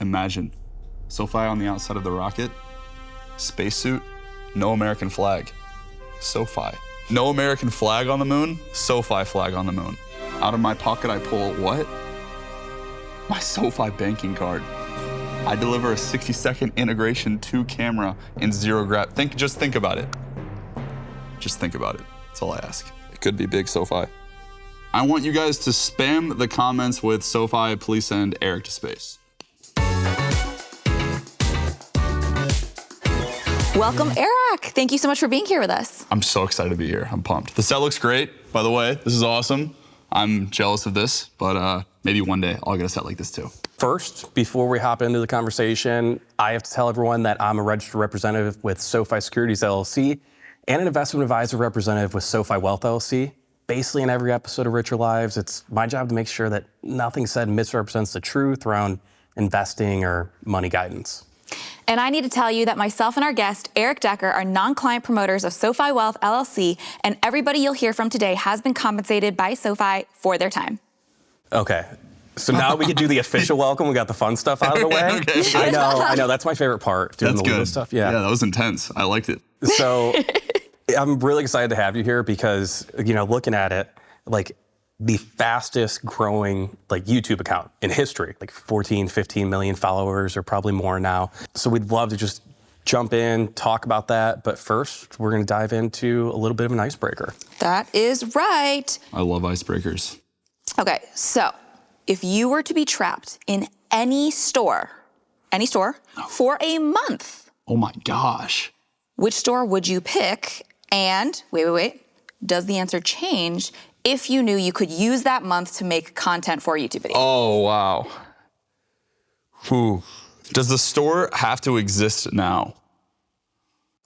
Imagine, SoFi on the outside of the rocket, spacesuit, no American flag. SoFi. No American flag on the moon, SoFi flag on the moon. Out of my pocket, I pull what? My SoFi banking card. I deliver a 60-second integration to camera in zero grab. Just think about it. Just think about it. That's all I ask. It could be big SoFi. I want you guys to spam the comments with SoFi, please send Eric to space. Welcome, Airrack. Thank you so much for being here with us. I'm so excited to be here. I'm pumped. The set looks great, by the way. This is awesome. I'm jealous of this, but maybe one day I'll get a set like this too. First, before we hop into the conversation, I have to tell everyone that I'm a registered representative with SoFi Securities LLC and an investment advisor representative with SoFi Wealth LLC. Basically, in every episode of Richer Lives, it's my job to make sure that nothing said misrepresents the truth around investing or money guidance. And I need to tell you that myself and our guest, Eric Decker, are non-client promoters of SoFi Wealth LLC, and everybody you'll hear from today has been compensated by SoFi for their time. Okay, so now we can do the official welcome. We got the fun stuff out of the way. Okay. I know, that's my favorite part, doing That's the legal good. stuff. Yeah, that was intense. I liked it. So I'm really excited to have you here because, looking at it, like the fastest growing YouTube account in history, 14, 15 million followers or probably more now. So we'd love to just jump in, talk about that. But first, we're going to dive into a little bit of an icebreaker. That is right. I love icebreakers. Okay, so if you were to be trapped in any store for a month, Oh my gosh. which store would you pick? And wait, does the answer change if you knew you could use that month to make content for a YouTube video? Oh, wow. Whew. Does the store have to exist now?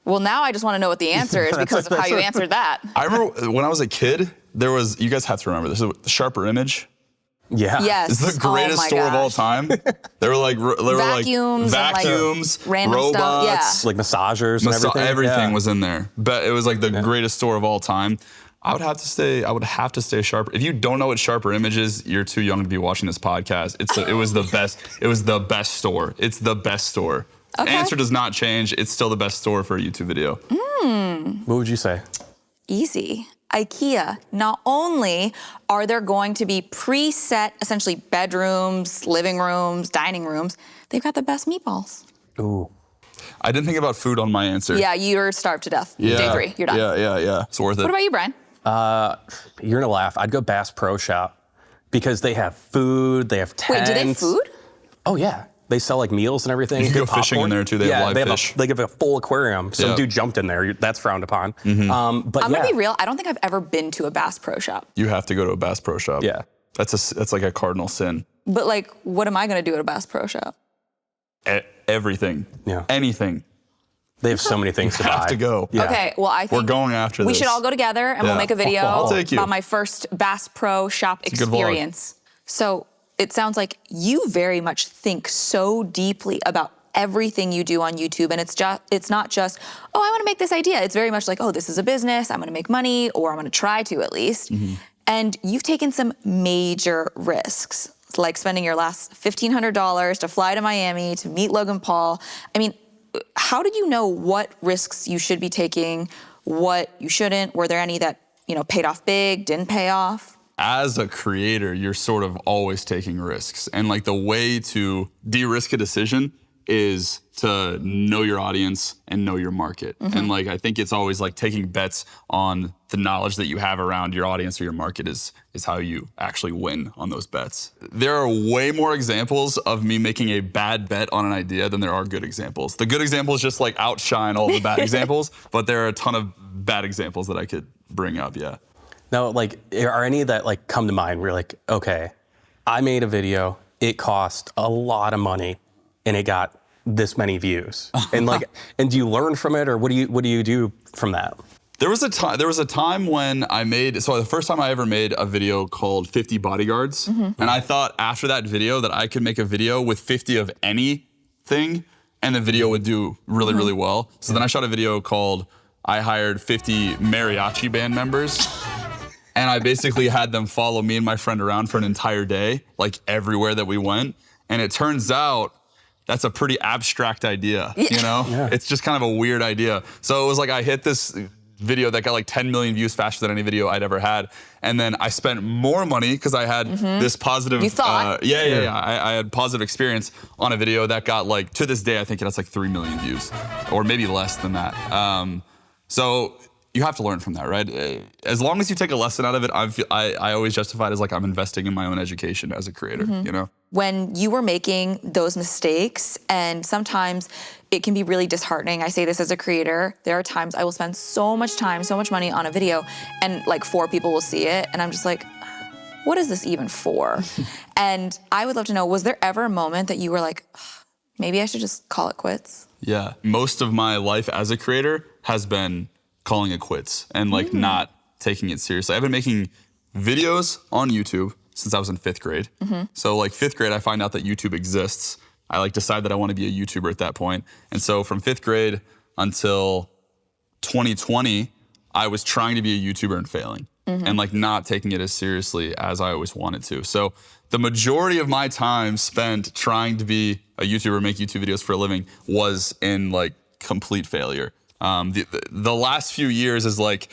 Well, now I just want to know what the answer is because of how you answered that. I remember when I was a kid, you guys have to remember this, the Sharper Image. Yeah. Yes. It's the greatest Oh my store of all gosh. time. They were like Vacuums and, vacuums, random robots, stuff, yeah. Like massagers and everything. everything Yeah. was in there. But it was like the greatest store of all time. I would have to stay Sharper. If you don't know what Sharper Image is, you're too young to be watching this podcast. It was the best. It was the best store. It's the best store. Okay. The answer does not change. It's still the best store for a YouTube video. What would you say? Easy. IKEA. Not only are there going to be preset, essentially bedrooms, living rooms, dining rooms, they've got the best meatballs. Ooh. I didn't think about food on my answer. Yeah, you're starved to death. Yeah. Day 3, you're done. Yeah. It's worth it. What about you, Brian? You're gonna laugh. I'd go Bass Pro Shop because they have food, they have tents. Wait, do they have food? Oh yeah, they sell meals and everything. You can go Good fishing in popcorn. there too. They have live fish. They give a full aquarium. Some Yeah. dude jumped in there. That's frowned upon. But I'm yeah. gonna be real. I don't think I've ever been to a Bass Pro Shop. You have to go to a Bass Pro Shop. Yeah. That's like a cardinal sin. But what am I gonna do at a Bass Pro Shop? Everything. Yeah. Anything. They have so many things to buy. Have to go. Yeah. Okay, well I think We're going after we this. should all go together and we'll Yeah. make a video I'll take you. about my first Bass Pro Shop a good vlog. experience. So it sounds like you very much think so deeply about everything you do on YouTube, and it's not just, oh, I want to make this idea. It's very much like, oh, this is a business, I'm going to make money, or I'm going to try to at least. And you've taken some major risks, like spending your last $1,500 to fly to Miami to meet Logan Paul. I mean, how did you know what risks you should be taking, what you shouldn't? Were there any that, paid off big, didn't pay off? As a creator, you're sort of always taking risks. And the way to de-risk a decision is to know your audience and know your market. And I think it's always taking bets on the knowledge that you have around your audience or your market is how you actually win on those bets. There are way more examples of me making a bad bet on an idea than there are good examples. The good examples just outshine all the bad examples, but there are a ton of bad examples that I could bring up, yeah. Now, are any that come to mind where you're like, okay, I made a video, it cost a lot of money, and it got this many views, and and do you learn from it, or what do you do from that? There was a time when the first time I ever made a video called 50 Bodyguards, and I thought after that video that I could make a video with 50 of anything, and the video would do really, really well. So then I shot a video called I hired 50 mariachi band members, and I basically had them follow me and my friend around for an entire day, everywhere that we went. And it turns out that's a pretty abstract idea, you know? Yeah. It's just kind of a weird idea. So it was like I hit this video that got like 10 million views faster than any video I'd ever had. And then I spent more money because I had this positive, you thought. I had positive experience on a video that got like, to this day, I think it has like 3 million views or maybe less than that. So you have to learn from that, right? As long as you take a lesson out of it, I always justify it as like I'm investing in my own education as a creator, you know? When you were making those mistakes, and sometimes it can be really disheartening. I say this as a creator. There are times I will spend so much time, so much money on a video, and like 4 people will see it, and I'm just like, what is this even for? And I would love to know, was there ever a moment that you were like, maybe I should just call it quits? Yeah, most of my life as a creator has been calling it quits and like not taking it seriously. I've been making videos on YouTube since I was in 5th grade. So like 5th grade, I find out that YouTube exists. I like decide that I want to be a YouTuber at that point. And so from 5th grade until 2020, I was trying to be a YouTuber and failing and like not taking it as seriously as I always wanted to. So the majority of my time spent trying to be a YouTuber, make YouTube videos for a living was in like complete failure. The last few years is like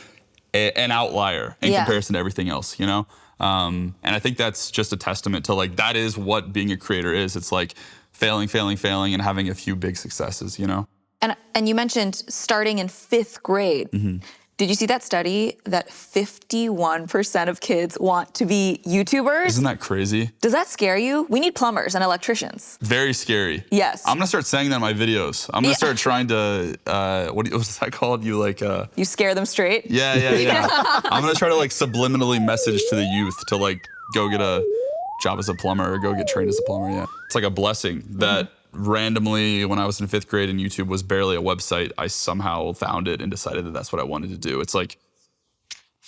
an outlier in comparison to everything else, you know? And I think that's just a testament to like, that is what being a creator is. It's like failing, and having a few big successes, you know? And you mentioned starting in 5th grade. Did you see that study that 51% of kids want to be YouTubers? Isn't that crazy? Does that scare you? We need plumbers and electricians. Very scary. Yes. I'm gonna start saying that in my videos. I'm gonna start trying to, what's that called? You like, you scare them straight? Yeah. I'm gonna try to like subliminally message to the youth to like go get a job as a plumber or go get trained as a plumber, yeah. It's like a blessing that randomly, when I was in 5th grade and YouTube was barely a website, I somehow found it and decided that that's what I wanted to do. It's like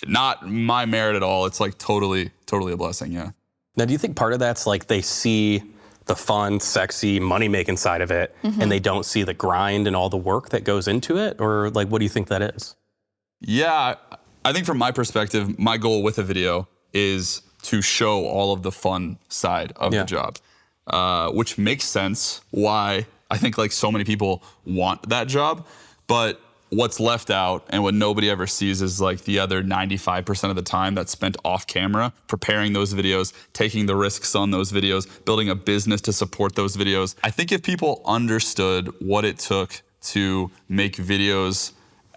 not my merit at all. It's like totally a blessing, yeah. Now, do you think part of that's like they see the fun, sexy, money-making side of it and they don't see the grind and all the work that goes into it? Or like, what do you think that is? Yeah, I think from my perspective, my goal with a video is to show all of the fun side of the job. Which makes sense why I think like so many people want that job, but what's left out and what nobody ever sees is like the other 95% of the time that's spent off camera, preparing those videos, taking the risks on those videos, building a business to support those videos. I think if people understood what it took to make videos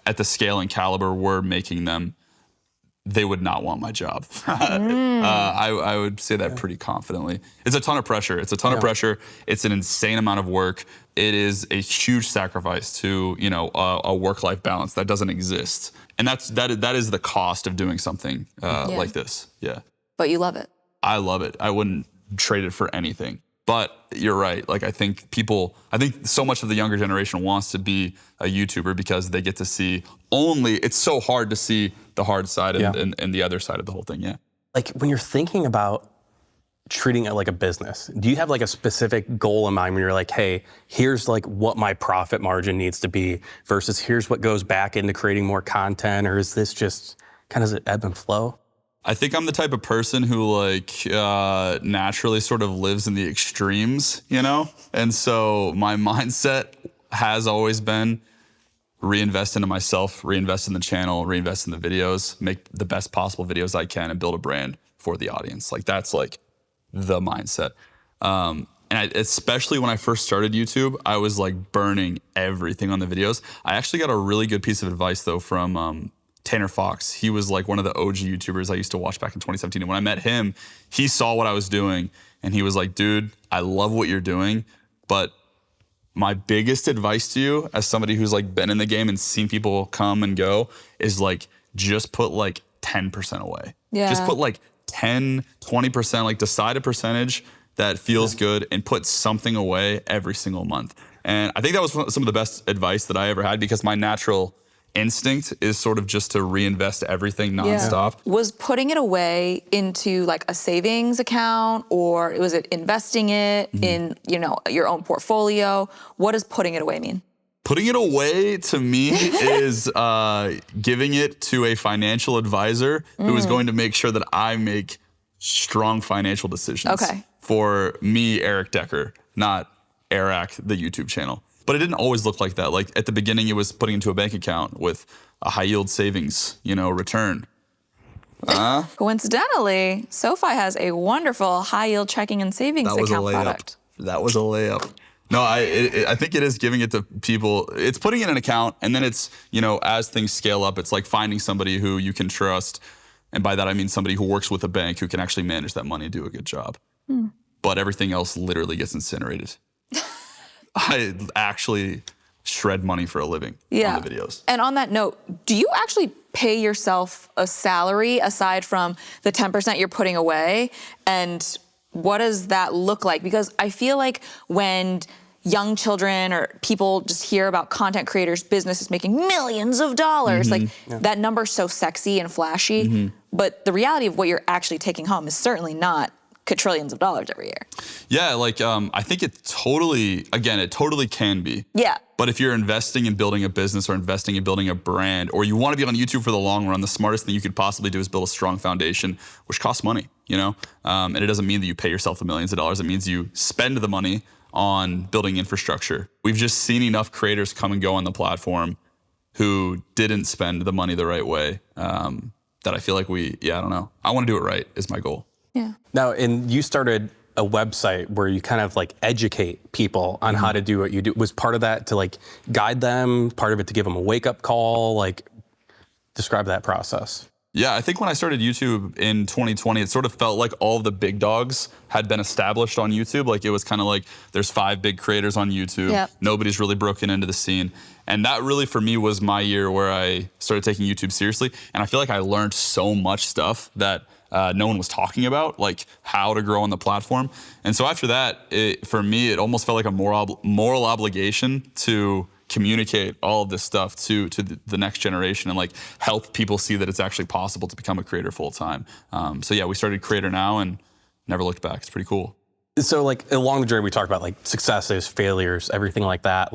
at the scale and caliber we're making them, they would not want my job. I would say that pretty confidently. It's a ton of pressure. It's an insane amount of work. It is a huge sacrifice to, you know, a work-life balance that doesn't exist. And that is the cost of doing something like this. Yeah. But you love it. I love it. I wouldn't trade it for anything. But you're right. Like I think so much of the younger generation wants to be a YouTuber because they get to see it's so hard to see the hard side and the other side of the whole thing. Yeah. Like when you're thinking about treating it like a business, do you have like a specific goal in mind when you're like, hey, here's like what my profit margin needs to be versus here's what goes back into creating more content? Or is this just kind of ebb and flow? I think I'm the type of person who like naturally sort of lives in the extremes, you know? And so my mindset has always been reinvest into myself, reinvest in the channel, reinvest in the videos, make the best possible videos I can and build a brand for the audience. Like that's like the mindset. Especially when I first started YouTube, I was like burning everything on the videos. I actually got a really good piece of advice though from Tanner Fox. He was like one of the OG YouTubers I used to watch back in 2017. And when I met him, he saw what I was doing and he was like, dude, I love what you're doing, but my biggest advice to you as somebody who's like been in the game and seen people come and go is like, just put like 10% away. Yeah. Just put like 10, 20%, like decide a percentage that feels good and put something away every single month. And I think that was some of the best advice that I ever had because my natural instinct is sort of just to reinvest everything nonstop. Yeah. Was putting it away into like a savings account or was it investing it in, you know, your own portfolio? What does putting it away mean? Putting it away to me is giving it to a financial advisor who is going to make sure that I make strong financial decisions for me, Eric Decker, not Airrack, the YouTube channel. But it didn't always look like that. Like at the beginning, it was putting into a bank account with a high yield savings, return. Coincidentally, SoFi has a wonderful high yield checking and savings account product. That was a layup. No, I think it is giving it to people. It's putting in an account, and then it's, as things scale up, it's like finding somebody who you can trust. And by that, I mean somebody who works with a bank who can actually manage that money and do a good job. But everything else literally gets incinerated. I actually shred money for a living on the videos. And on that note, do you actually pay yourself a salary aside from the 10% you're putting away? And what does that look like? Because I feel like when young children or people just hear about content creators' businesses making millions of dollars, that number's so sexy and flashy. But the reality of what you're actually taking home is certainly not quadrillions of dollars every year. Yeah, I think it totally can be. Yeah. But if you're investing in building a business or investing in building a brand, or you want to be on YouTube for the long run, the smartest thing you could possibly do is build a strong foundation, which costs money, And it doesn't mean that you pay yourself the millions of dollars. It means you spend the money on building infrastructure. We've just seen enough creators come and go on the platform who didn't spend the money the right way, that I feel like I don't know. I want to do it right is my goal. Yeah. Now, and you started a website where you kind of educate people on how to do what you do. Was part of that to guide them, part of it to give them a wake up call? Describe that process. Yeah, I think when I started YouTube in 2020, it sort of felt like all of the big dogs had been established on YouTube. It was kind of there's 5 big creators on YouTube. Yep. Nobody's really broken into the scene. And that really, for me, was my year where I started taking YouTube seriously. And I feel like I learned so much stuff that no one was talking about, like how to grow on the platform. And so after that, for me, it almost felt like a moral obligation to communicate all of this stuff to the next generation and help people see that it's actually possible to become a creator full time. So yeah, we started Creator Now and never looked back. It's pretty cool. So along the journey, we talked about successes, failures, everything like that,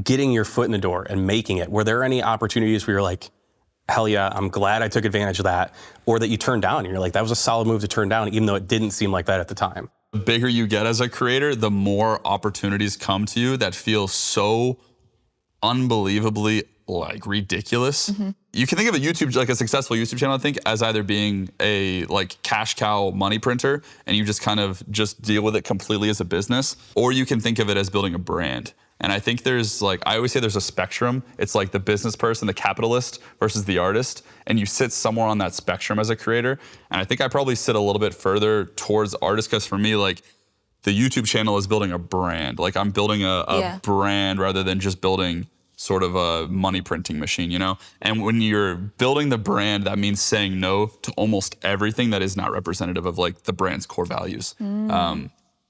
getting your foot in the door and making it. Were there any opportunities where you're like, hell yeah, I'm glad I took advantage of that, or that you turned down and you're like, that was a solid move to turn down, even though it didn't seem like that at the time? The bigger you get as a creator, the more opportunities come to you that feel so unbelievably ridiculous. Mm-hmm. You can think of a YouTube, a successful YouTube channel, I think, as either being a cash cow money printer and you just kind of just deal with it completely as a business, or you can think of it as building a brand. And I think there's I always say there's a spectrum. It's the business person, the capitalist versus the artist. And you sit somewhere on that spectrum as a creator. And I think I probably sit a little bit further towards artist because for me, the YouTube channel is building a brand. I'm building a brand rather than just building sort of a money printing machine, And when you're building the brand, that means saying no to almost everything that is not representative of the brand's core values.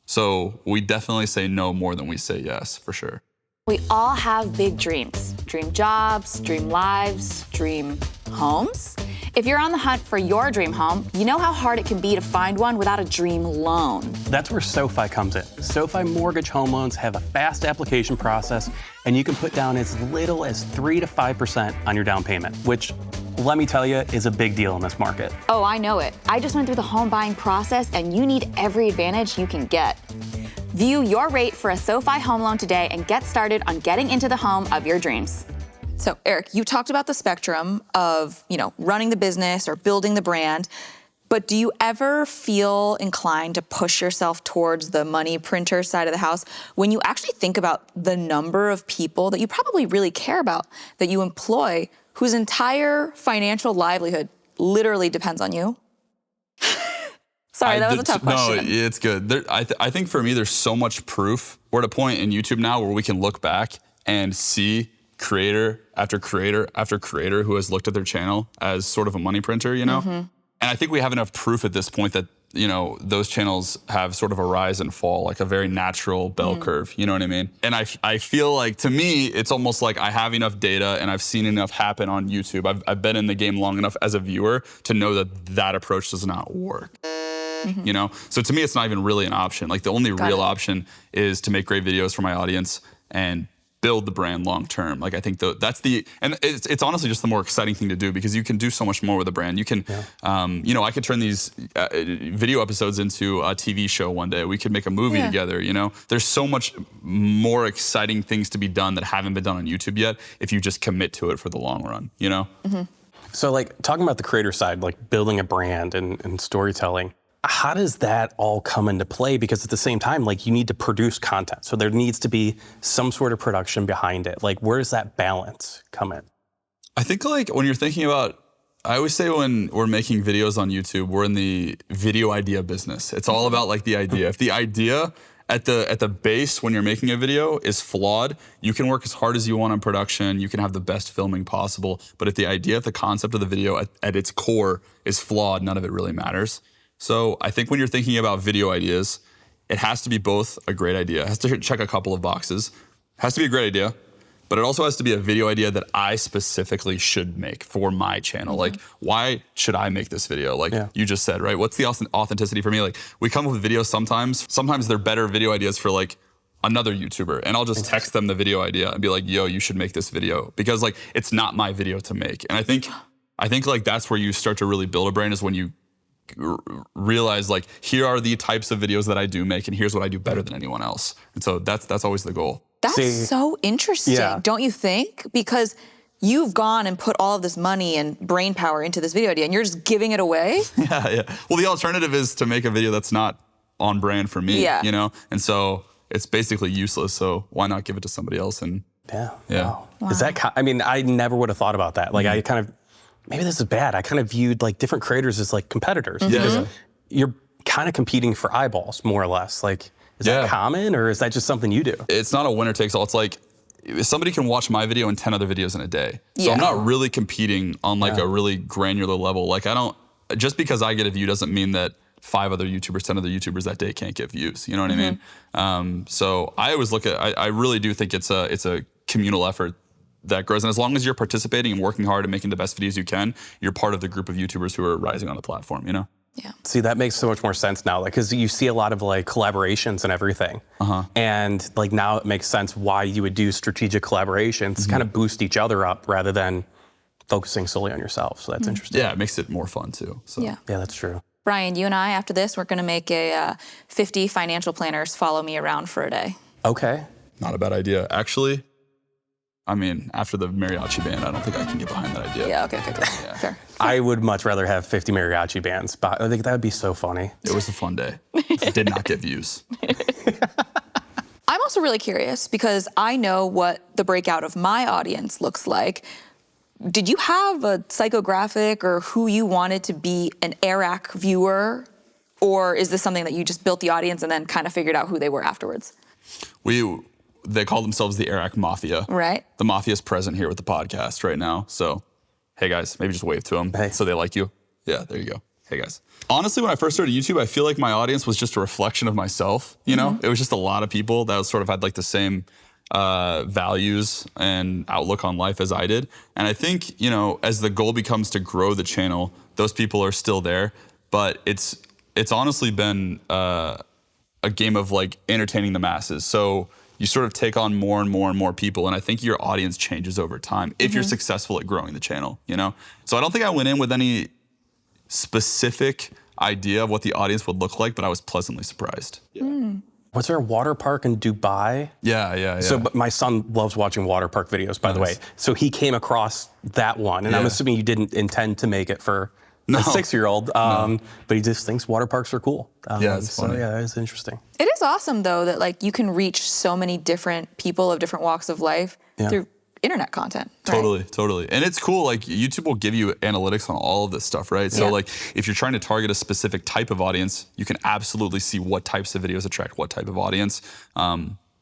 So we definitely say no more than we say yes, for sure. We all have big dreams. Dream jobs, dream lives, dream homes. If you're on the hunt for your dream home, you know how hard it can be to find one without a dream loan. That's where SoFi comes in. SoFi mortgage home loans have a fast application process, and you can put down as little as 3 to 5% on your down payment, which, let me tell you, is a big deal in this market. Oh, I know it. I just went through the home buying process, and you need every advantage you can get. View your rate for a SoFi home loan today and get started on getting into the home of your dreams. So, Eric, you talked about the spectrum of, running the business or building the brand, but do you ever feel inclined to push yourself towards the money printer side of the house when you actually think about the number of people that you probably really care about, that you employ, whose entire financial livelihood literally depends on you? Sorry, that was a tough question. No, it's good. I think for me, there's so much proof. We're at a point in YouTube now where we can look back and see creator after creator after creator who has looked at their channel as sort of a money printer, Mm-hmm. And I think we have enough proof at this point that, those channels have sort of a rise and fall, a very natural bell curve, you know what I mean? And I feel to me, it's almost I have enough data and I've seen enough happen on YouTube. I've been in the game long enough as a viewer to know that approach does not work. Mm-hmm. So to me, it's not even really an option. The only real option is to make great videos for my audience and build the brand long term. Like I think that's and it's honestly just the more exciting thing to do because you can do so much more with a brand. You can, you know, I could turn these video episodes into a TV show one day. We could make a movie together, you know? There's so much more exciting things to be done that haven't been done on YouTube yet if you just commit to it for the long run, you know? So like talking about the creator side, like building a brand and storytelling, how does that all come into play? Because at the same time, like you need to produce content. So there needs to be some sort of production behind it. Like where does that balance come in? I think like when you're thinking about, I always say when we're making videos on YouTube, we're in the video idea business. It's all about like the idea. If the idea at the base when you're making a video is flawed, you can work as hard as you want on production, you can have the best filming possible, but if the idea, if the concept of the video at its core is flawed, none of it really matters. So I think when you're thinking about video ideas, it has to be both a great idea, it has to check a couple of boxes, it has to be a great idea, but it also has to be a video idea that I specifically should make for my channel. Like, why should I make this video? Like you just said, right? What's the authenticity for me? Like, we come up with videos sometimes they're better video ideas for like another YouTuber, and I'll just text them the video idea and be like, yo, you should make this video. Because like, it's not my video to make. And I think like that's where you start to really build a brand is when you realize like, here are the types of videos that I do make and here's what I do better than anyone else. And so that's always the goal. That's so interesting, don't you think? Because you've gone and put all of this money and brain power into this video idea and you're just giving it away? Yeah. Well, the alternative is to make a video that's not on brand for me, you know? And so it's basically useless. So why not give it to somebody else? And Wow. Is that, I mean, I never would have thought about that. Like I kind of, maybe this is bad. I kind of viewed like different creators as like competitors because you're kind of competing for eyeballs more or less. Like, is that common or is that just something you do? It's not a winner takes all. It's like somebody can watch my video and 10 other videos in a day. So I'm not really competing on like a really granular level. Like just because I get a view doesn't mean that 5 other YouTubers, 10 other YouTubers that day can't get views. You know what I mean? So I always look at, I really do think it's a communal effort that grows. And as long as you're participating and working hard and making the best videos you can, you're part of the group of YouTubers who are rising on the platform, you know? Yeah. See, that makes so much more sense now, like, because you see a lot of like collaborations and everything, and like now it makes sense why you would do strategic collaborations, kind of boost each other up rather than focusing solely on yourself. So that's interesting. Yeah, it makes it more fun too. So. Yeah, that's true. Brian, you and I, after this, we're going to make a 50 financial planners follow me around for a day. Okay. Not a bad idea, actually. I mean, after the mariachi band, I don't think I can get behind that idea. Yeah, okay. Sure. I would much rather have 50 mariachi bands, but I think that would be so funny. It was a fun day. It did not get views. I'm also really curious because I know what the breakout of my audience looks like. Did you have a psychographic or who you wanted to be an Airrack viewer? Or is this something that you just built the audience and then kind of figured out who they were afterwards? They call themselves the Airrack Mafia. Right. The Mafia is present here with the podcast right now. So, hey guys, maybe just wave to them so they like you. Yeah, there you go. Hey guys. Honestly, when I first started YouTube, I feel like my audience was just a reflection of myself. You know, it was just a lot of people that sort of had like the same values and outlook on life as I did. And I think, you know, as the goal becomes to grow the channel, those people are still there. But it's honestly been a game of like entertaining the masses. So you sort of take on more and more and more people, and I think your audience changes over time if you're successful at growing the channel, you know? So I don't think I went in with any specific idea of what the audience would look like, but I was pleasantly surprised. Was there a water park in Dubai? Yeah. So but my son loves watching water park videos, by the way. So he came across that one, and I'm assuming you didn't intend to make it for a 6-year-old, but he just thinks water parks are cool. It's funny. So yeah, it's interesting. It is awesome though that like you can reach so many different people of different walks of life through internet content. Right? Totally. And it's cool, like YouTube will give you analytics on all of this stuff, right? So like if you're trying to target a specific type of audience, you can absolutely see what types of videos attract what type of audience,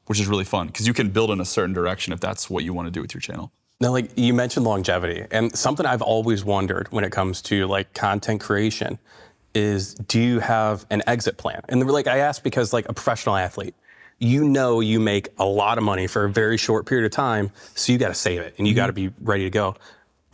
which is really fun because you can build in a certain direction if that's what you want to do with your channel. Now, like you mentioned longevity, and something I've always wondered when it comes to like content creation is, do you have an exit plan? And like I asked because like a professional athlete, you know you make a lot of money for a very short period of time, so you got to save it and you got to be ready to go.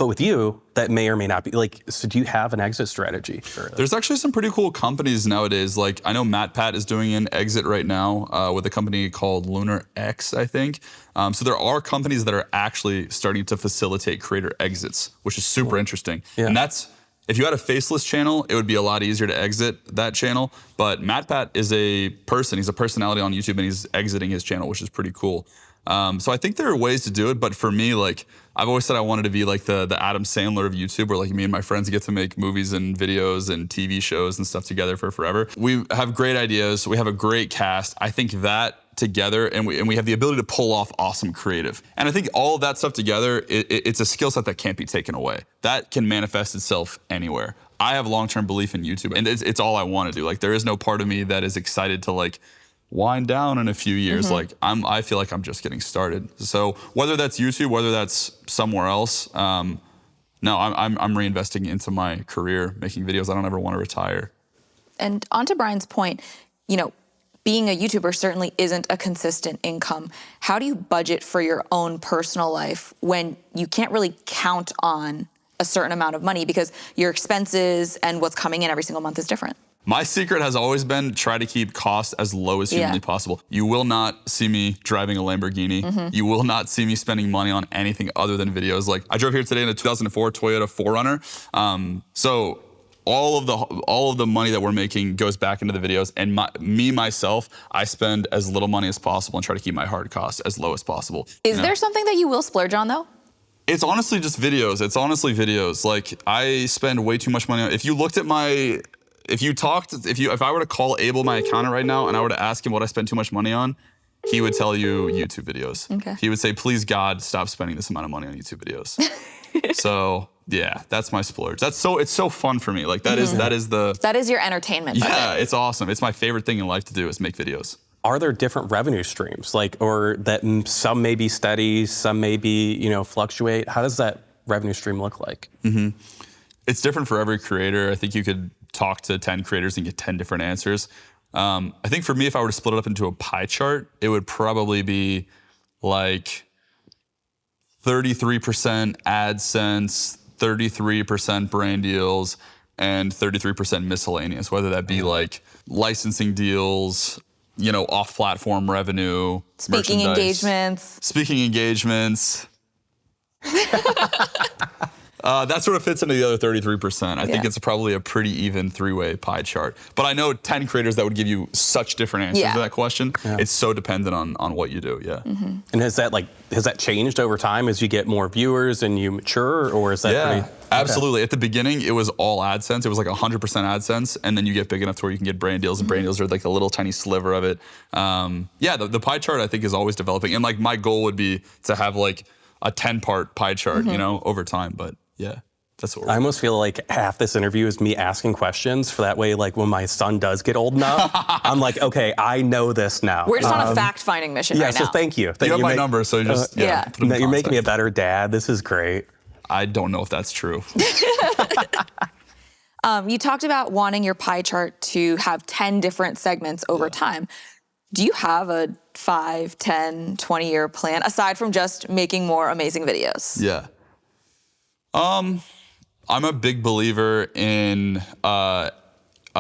But with you, that may or may not be like, so do you have an exit strategy for this? There's actually some pretty cool companies nowadays. Like I know MatPat is doing an exit right now with a company called Lunar X, I think. So there are companies that are actually starting to facilitate creator exits, which is super interesting. Yeah. And that's, if you had a faceless channel, it would be a lot easier to exit that channel. But MatPat is a person, he's a personality on YouTube and he's exiting his channel, which is pretty cool. So I think there are ways to do it, but for me, like I've always said I wanted to be like the Adam Sandler of YouTube, where like me and my friends get to make movies and videos and TV shows and stuff together for forever. We have great ideas, we have a great cast. I think that together, and we have the ability to pull off awesome creative. And I think all of that stuff together, it's a skill set that can't be taken away. That can manifest itself anywhere. I have long-term belief in YouTube, and it's all I want to do. Like there is no part of me that is excited to like wind down in a few years. Like I feel like I'm just getting started. So whether that's YouTube, whether that's somewhere else, no, I'm reinvesting into my career, making videos. I don't ever want to retire. And on to Brian's point, you know, being a YouTuber certainly isn't a consistent income. How do you budget for your own personal life when you can't really count on a certain amount of money because your expenses and what's coming in every single month is different? My secret has always been try to keep costs as low as humanly possible. You will not see me driving a Lamborghini. You will not see me spending money on anything other than videos. Like I drove here today in a 2004 Toyota 4Runner. So all of the money that we're making goes back into the videos. And myself, I spend as little money as possible and try to keep my hard costs as low as possible. Is there something that you will splurge on though? It's honestly just videos. It's honestly videos. Like I spend way too much money on. If you looked at my if I were to call Abel, my accountant right now, and I were to ask him what I spend too much money on, he would tell you YouTube videos. Okay. He would say, please God, stop spending this amount of money on YouTube videos. So yeah, that's my splurge. It's so fun for me. Like that is your entertainment budget. Yeah, it's awesome. It's my favorite thing in life to do is make videos. Are there different revenue streams, like, or that some may be steady, some may be, you know, fluctuate? How does that revenue stream look like? It's different for every creator. I think you could talk to 10 creators and get 10 different answers. I think for me, if I were to split it up into a pie chart, it would probably be like 33% AdSense, 33% brand deals, and 33% miscellaneous, whether that be like licensing deals, you know, off-platform revenue, speaking engagements. That sort of fits into the other 33%. I think it's probably a pretty even three-way pie chart. But I know 10 creators that would give you such different answers to that question. It's so dependent on what you do, And has that changed over time as you get more viewers and you mature, or is that pretty... Absolutely. At the beginning, it was all AdSense. It was like 100% AdSense, and then you get big enough to where you can get brand deals, and brand deals are like a little tiny sliver of it. The pie chart, I think, is always developing. And like my goal would be to have like a 10-part pie chart, you know, over time. But yeah, that's what we're I almost feel like half this interview is me asking questions for that way, like when my son does get old enough, I'm like, okay, I know this now. We're just on a fact-finding mission right now. So thank you. You have my number, so you just, you're making me a better dad. This is great. I don't know if that's true. You talked about wanting your pie chart to have 10 different segments over time. Do you have a 5, 10, 20-year plan, aside from just making more amazing videos? Yeah. I'm a big believer in a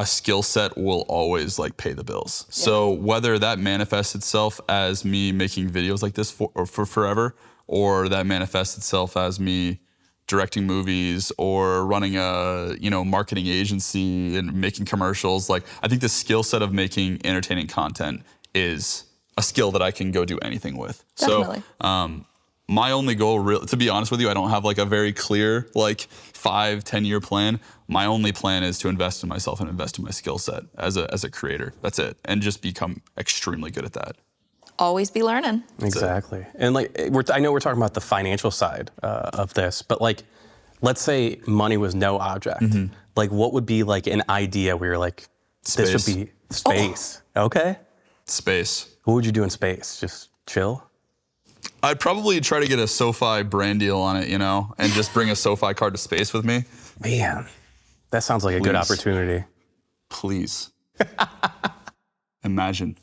skill set will always like pay the bills. Yeah. So whether that manifests itself as me making videos like this for forever, or that manifests itself as me directing movies or running a marketing agency and making commercials, like I think the skill set of making entertaining content is a skill that I can go do anything with. Definitely. So my only goal, to be honest with you, I don't have like a very clear like 5-10 year plan. My only plan is to invest in myself and invest in my skill set as a creator. That's it, and just become extremely good at that. Always be learning. Exactly. And like I know we're talking about the financial side of this, but like let's say money was no object. Like what would be like an idea where you're like, this would be space. Okay. Space. What would you do in space? Just chill? I'd probably try to get a SoFi brand deal on it, and just bring a SoFi card to space with me. Man, that sounds like a good opportunity. Please. Imagine.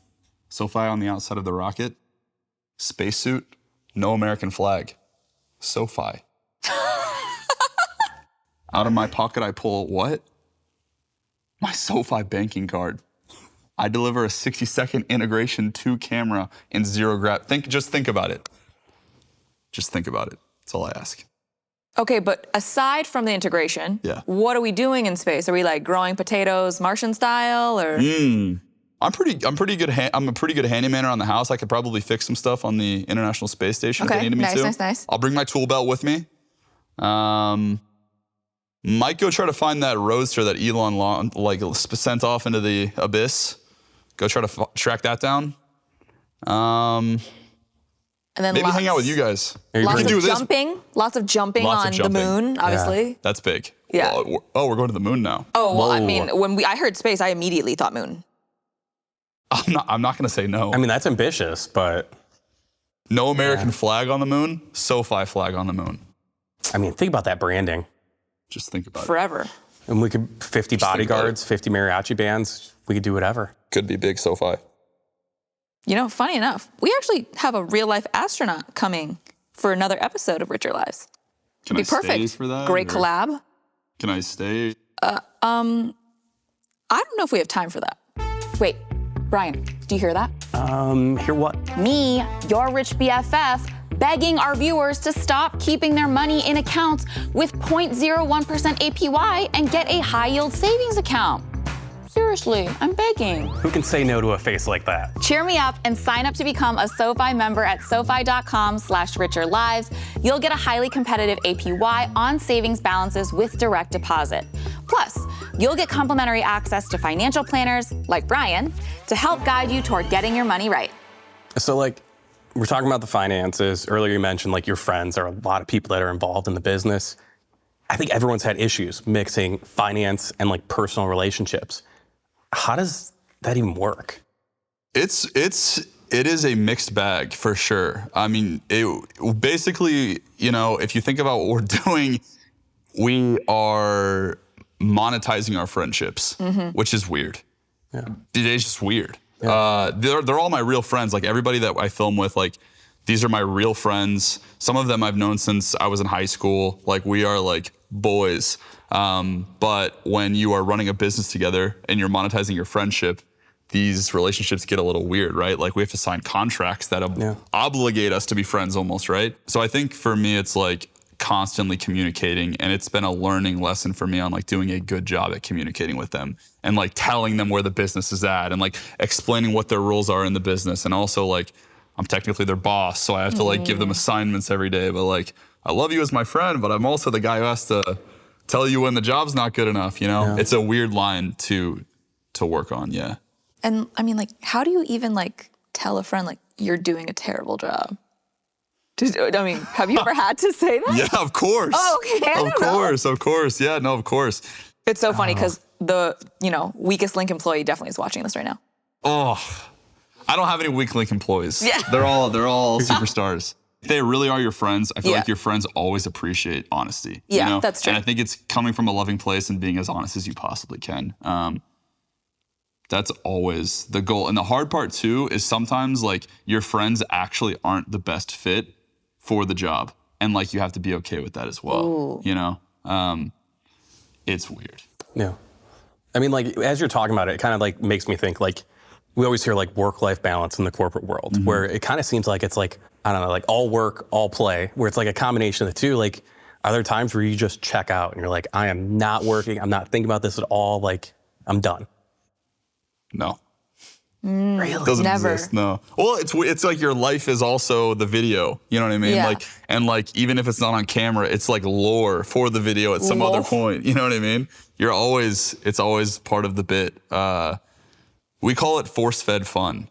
SoFi on the outside of the rocket, spacesuit, no American flag. SoFi. Out of my pocket, I pull what? My SoFi banking card. I deliver a 60-second integration to camera in zero grab. Just think about it. Just think about it. That's all I ask. Okay, but aside from the integration, what are we doing in space? Are we like growing potatoes Martian style, or? I'm a pretty good handyman around the house. I could probably fix some stuff on the International Space Station if they needed me to. Nice. I'll bring my tool belt with me. Might go try to find that roadster that Elon sent off into the abyss. Go try to track that down. And then maybe hang out with you guys. Lots of jumping on the moon, obviously. Yeah, that's big. Yeah. We're going to the moon now. Oh, well, I mean, when I heard space, I immediately thought moon. I'm not going to say no. I mean, that's ambitious, but... No American flag on the moon, SoFi flag on the moon. I mean, think about that branding. Just think about it. Forever. And we could, 50 bodyguards, 50 mariachi bands, we could do whatever. Could be big SoFi. You know, funny enough, we actually have a real-life astronaut coming for another episode of Richer Lives. Can I stay for that? Great collab. Can I stay? I don't know if we have time for that. Wait, Brian, do you hear that? Hear what? Me, your rich BFF, begging our viewers to stop keeping their money in accounts with 0.01% APY and get a high-yield savings account. Seriously, I'm begging. Who can say no to a face like that? Cheer me up and sign up to become a SoFi member at SoFi.com/richerlives. You'll get a highly competitive APY on savings balances with direct deposit. Plus, you'll get complimentary access to financial planners like Brian to help guide you toward getting your money right. So we're talking about the finances. Earlier you mentioned your friends. There are a lot of people that are involved in the business. I think everyone's had issues mixing finance and personal relationships. How does that even work? It is a mixed bag for sure. I mean, basically, if you think about what we're doing, we are monetizing our friendships, which is weird. Yeah. It's just weird. Yeah. They're all my real friends. Everybody that I film with, these are my real friends. Some of them I've known since I was in high school. We are boys. But when you are running a business together and you're monetizing your friendship, these relationships get a little weird, right? We have to sign contracts that obligate us to be friends almost, right? So I think for me, it's constantly communicating, and it's been a learning lesson for me on doing a good job at communicating with them and telling them where the business is at and explaining what their roles are in the business. And also I'm technically their boss, so I have to give them assignments every day. But I love you as my friend, but I'm also the guy who has to tell you when the job's not good enough, Yeah. It's a weird line to work on, yeah. And I mean, how do you even tell a friend you're doing a terrible job? Have you ever had to say that? Yeah, of course. Oh, okay. Of course. Yeah, no, of course. It's so funny because the weakest link employee definitely is watching this right now. Oh, I don't have any weak link employees. Yeah. They're all superstars. If they really are your friends, I feel like your friends always appreciate honesty. Yeah, that's true. And I think it's coming from a loving place and being as honest as you possibly can. That's always the goal. And the hard part too is sometimes your friends actually aren't the best fit for the job. And you have to be okay with that as well. Ooh. It's weird. Yeah. I mean, as you're talking about it, it kind of makes me think we always hear work-life balance in the corporate world, where it kind of seems it's I don't know, all work, all play, where it's a combination of the two. Are there times where you just check out and you're I am not working, I'm not thinking about this at all, I'm done? No. Really? Doesn't Never. exist, no. Well, it's your life is also the video, you know what I mean? Yeah. Even if it's not on camera, it's lore for the video at some other point, you know what I mean? It's always part of the bit. We call it force-fed fun.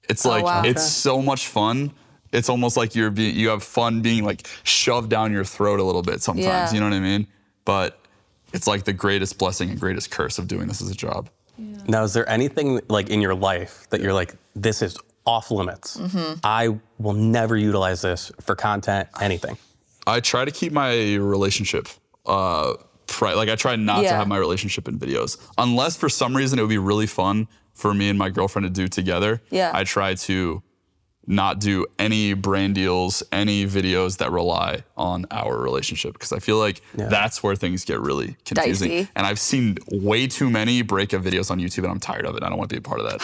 It's it's so much fun. It's almost you have fun being shoved down your throat a little bit sometimes, you know what I mean? But it's the greatest blessing and greatest curse of doing this as a job. Yeah. Now, is there anything in your life that you're this is off limits? I will never utilize this for content, anything. I try to keep my relationship I try not to have my relationship in videos. Unless for some reason it would be really fun for me and my girlfriend to do together. Yeah. I try to not do any brand deals, any videos that rely on our relationship. Because I feel like that's where things get really confusing. Dicey. And I've seen way too many breakup videos on YouTube and I'm tired of it. I don't want to be a part of that.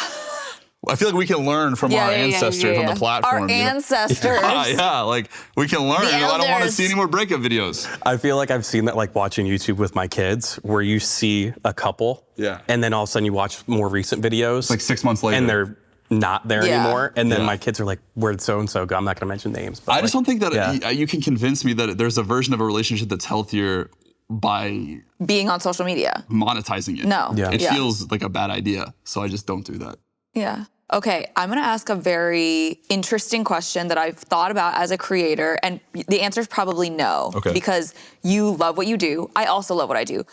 I feel like we can learn from our ancestors on the platform. Our ancestors. Yeah, like we can learn. The I don't want to elders. see any more breakup videos. I feel like I've seen that like watching YouTube with my kids, where you see a couple, and then all of a sudden you watch more recent videos, Like 6 months later, and they're not there anymore. And then Yeah. my kids are like, "Where'd so and so go?" I'm not going to mention names. But I just don't think that you can convince me that there's a version of a relationship that's healthier by Being on social media. monetizing it. No. Yeah. It feels like a bad idea, so I just don't do that. Yeah. Okay, I'm gonna ask a very interesting question that I've thought about as a creator, and the answer is probably no. Okay. Because you love what you do. I also love what I do.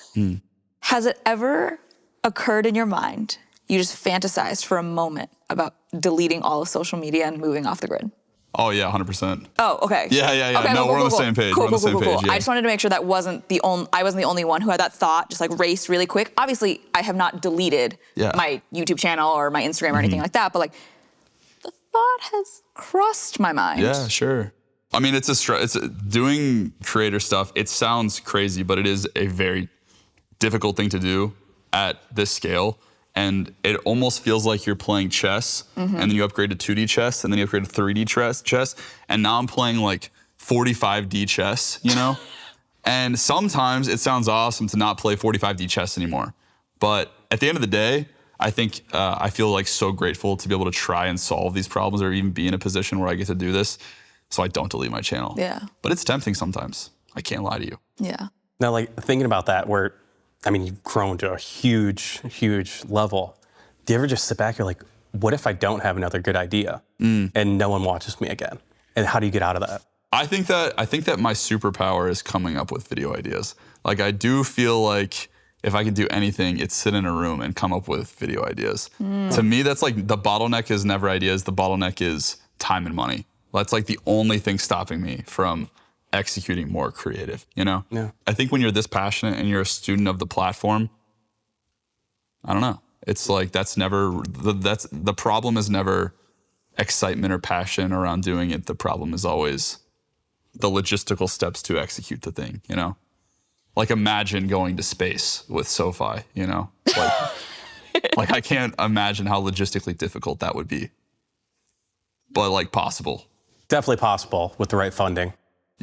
Has it ever occurred in your mind, you just fantasized for a moment about deleting all of social media and moving off the grid? Oh yeah, 100%. Oh, okay. Yeah. Okay, No, cool, we're on the cool, same page. Cool, We're on the same page. Yeah. I just wanted to make sure that I wasn't the only one who had that thought, just like raced really quick. Obviously, I have not deleted my YouTube channel or my Instagram or anything like that, but like the thought has crossed my mind. Yeah, sure. I mean, doing creator stuff. It sounds crazy, but it is a very difficult thing to do at this scale. And it almost feels like you're playing chess, and then you upgrade to 2D chess, and then you upgrade to 3D chess, and now I'm playing like 45D chess, you know? And sometimes it sounds awesome to not play 45D chess anymore. But at the end of the day, I think I feel like so grateful to be able to try and solve these problems or even be in a position where I get to do this, so I don't delete my channel. Yeah. But it's tempting sometimes. I can't lie to you. Yeah. Now, like thinking about that, where I mean, you've grown to a huge, huge level. Do you ever just sit back and you're like, what if I don't have another good idea and no one watches me again? And how do you get out of that? I think that my superpower is coming up with video ideas. Like I do feel like if I can do anything, it's sit in a room and come up with video ideas. To me, that's like the bottleneck is never ideas. The bottleneck is time and money. That's like the only thing stopping me from executing more creative, you know? Yeah. I think when you're this passionate and you're a student of the platform, I don't know. It's like the problem is never excitement or passion around doing it. The problem is always the logistical steps to execute the thing, you know? Like imagine going to space with SoFi, you know? Like I can't imagine how logistically difficult that would be. But like possible. Definitely possible with the right funding.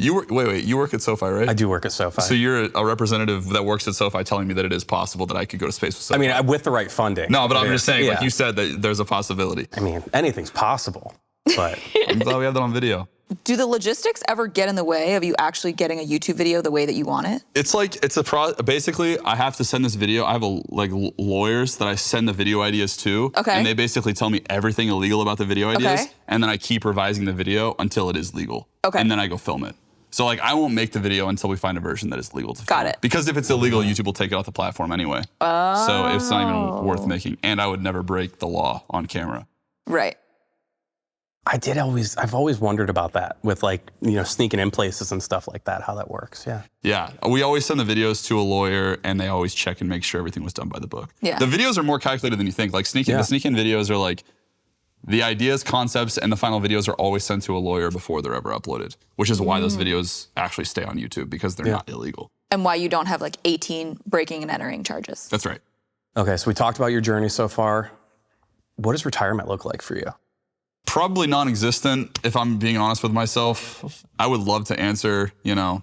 You work at SoFi, right? I do work at SoFi. So you're a representative that works at SoFi telling me that it is possible that I could go to space with SoFi. I mean, with the right funding. No, but I'm just saying, like Yeah. you said, that there's a possibility. I mean, anything's possible, but I'm glad we have that on video. Do the logistics ever get in the way of you actually getting a YouTube video the way that you want it? It's like, basically, I have to send this video. I have lawyers that I send the video ideas to. Okay. And they basically tell me everything illegal about the video ideas. Okay. And then I keep revising the video until it is legal. Okay. And then I go film it. So like, I won't make the video until we find a version that is legal to film. Got it. Because if it's illegal, YouTube will take it off the platform anyway. Oh. So it's not even worth making. And I would never break the law on camera. Right. I've always wondered about that with like, you know, sneaking in places and stuff like that, how that works. Yeah. Yeah, we always send the videos to a lawyer and they always check and make sure everything was done by the book. Yeah. The videos are more calculated than you think. Like the sneak-in videos are like, the ideas, concepts, and the final videos are always sent to a lawyer before they're ever uploaded, which is why those videos actually stay on YouTube because they're not illegal. And why you don't have like 18 breaking and entering charges. That's right. Okay, so we talked about your journey so far. What does retirement look like for you? Probably non-existent, if I'm being honest with myself. I would love to answer, you know,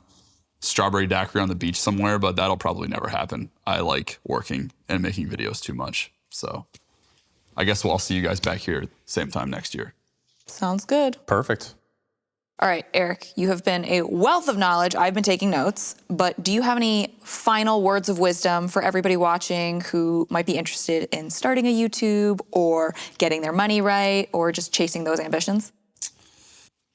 strawberry daiquiri on the beach somewhere, but that'll probably never happen. I like working and making videos too much. So I guess I'll see you guys back here same time next year. Sounds good. Perfect. All right, Eric, you have been a wealth of knowledge. I've been taking notes, but do you have any final words of wisdom for everybody watching who might be interested in starting a YouTube or getting their money right or just chasing those ambitions?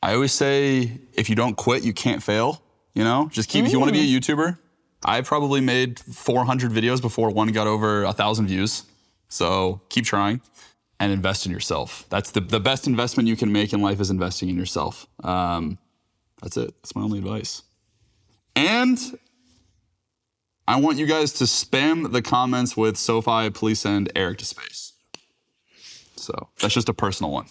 I always say, if you don't quit, you can't fail. You know, just keep, if you want to be a YouTuber, I probably made 400 videos before one got over 1,000 views. So keep trying and invest in yourself. That's the best investment you can make in life is investing in yourself. That's it. That's my only advice. And I want you guys to spam the comments with SoFi, please send Eric to space. So that's just a personal one.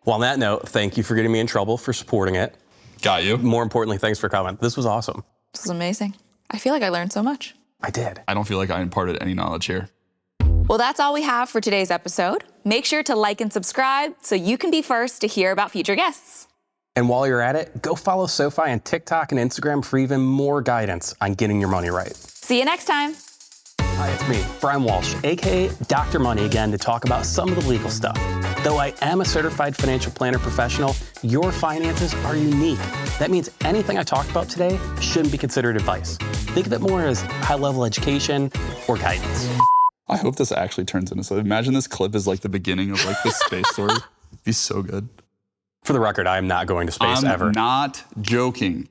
Well, on that note, thank you for getting me in trouble for supporting it. Got you. More importantly, thanks for coming. This was awesome. This is amazing. I feel like I learned so much. I did. I don't feel like I imparted any knowledge here. Well, that's all we have for today's episode. Make sure to like and subscribe so you can be first to hear about future guests. And while you're at it, go follow SoFi on TikTok and Instagram for even more guidance on getting your money right. See you next time. Hi, it's me, Brian Walsh, aka Dr. Money, again to talk about some of the legal stuff. Though I am a certified financial planner professional, your finances are unique. That means anything I talked about today shouldn't be considered advice. Think of it more as high-level education or guidance. I hope this actually turns into something. Imagine this clip is like the beginning of like the space story. It'd be so good. For the record, I am not going to space ever. I'm not joking.